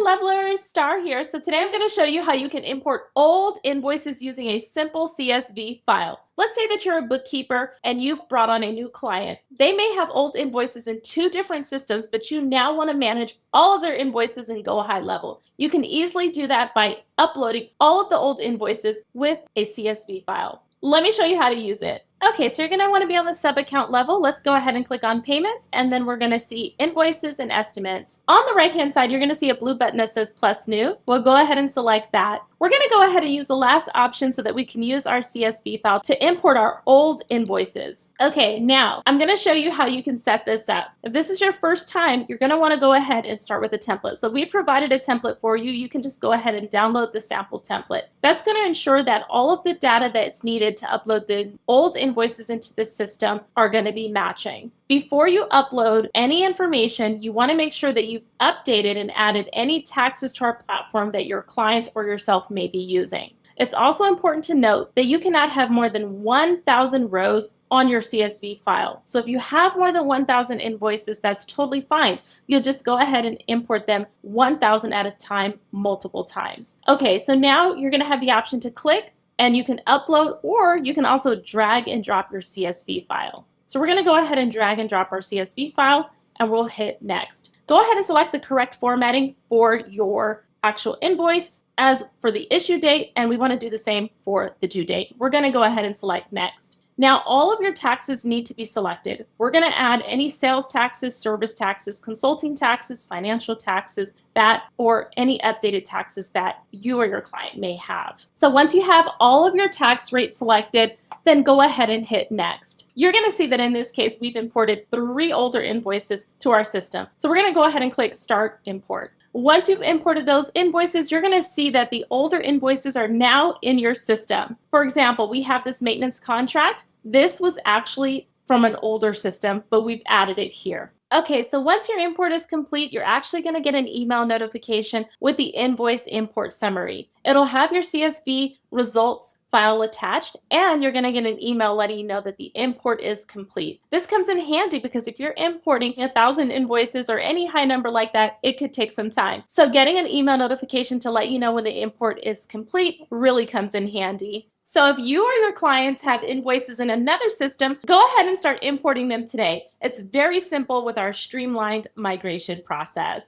Levelers, Star here. So today I'm going to show you how you can import old invoices using a simple CSV file. Let's say that you're a bookkeeper and you've brought on a new client. They may have old invoices in two different systems, but you now want to manage all of their invoices and go high level. You can easily do that by uploading all of the old invoices with a CSV file. Let me show you how to use it. Okay, so you're going to want to be on the sub-account level. Let's go ahead and click on payments, and then we're going to see invoices and estimates. On the right-hand side, you're going to see a blue button that says plus new. We'll go ahead and select that. We're going to go ahead and use the last option so that we can use our CSV file to import our old invoices. Okay, now I'm going to show you how you can set this up. If this is your first time, you're going to want to go ahead and start with a template. So we provided a template for you. You can just go ahead and download the sample template. That's going to ensure that all of the data that's needed to upload the old invoices into the system are going to be matching. Before you upload any information, you want to make sure that you've updated and added any taxes to our platform that your clients or yourself may be using. It's also important to note that you cannot have more than 1,000 rows on your CSV file. So if you have more than 1,000 invoices, that's totally fine. You'll just go ahead and import them 1,000 at a time, multiple times. Okay, so now you're going to have the option to click and you can upload, or you can also drag and drop your CSV file. So we're going to go ahead and drag and drop our CSV file, and we'll hit next. Go ahead and select the correct formatting for your actual invoice as for the issue date, and we want to do the same for the due date. We're going to go ahead and select next. Now all of your taxes need to be selected. We're going to add any sales taxes, service taxes, consulting taxes, financial taxes, that or any updated taxes that you or your client may have. So once you have all of your tax rates selected, then go ahead and hit next. You're going to see that in this case, we've imported 3 older invoices to our system. So we're going to go ahead and click Start Import. Once you've imported those invoices, you're going to see that the older invoices are now in your system. For example, we have this maintenance contract. This was actually from an older system, but we've added it here. Okay, so once your import is complete, you're actually going to get an email notification with the invoice import summary. It'll have your CSV results file attached, and you're going to get an email letting you know that the import is complete. This comes in handy because if you're importing 1,000 invoices or any high number like that, it could take some time. So getting an email notification to let you know when the import is complete really comes in handy. So if you or your clients have invoices in another system, go ahead and start importing them today. It's very simple with our streamlined migration process.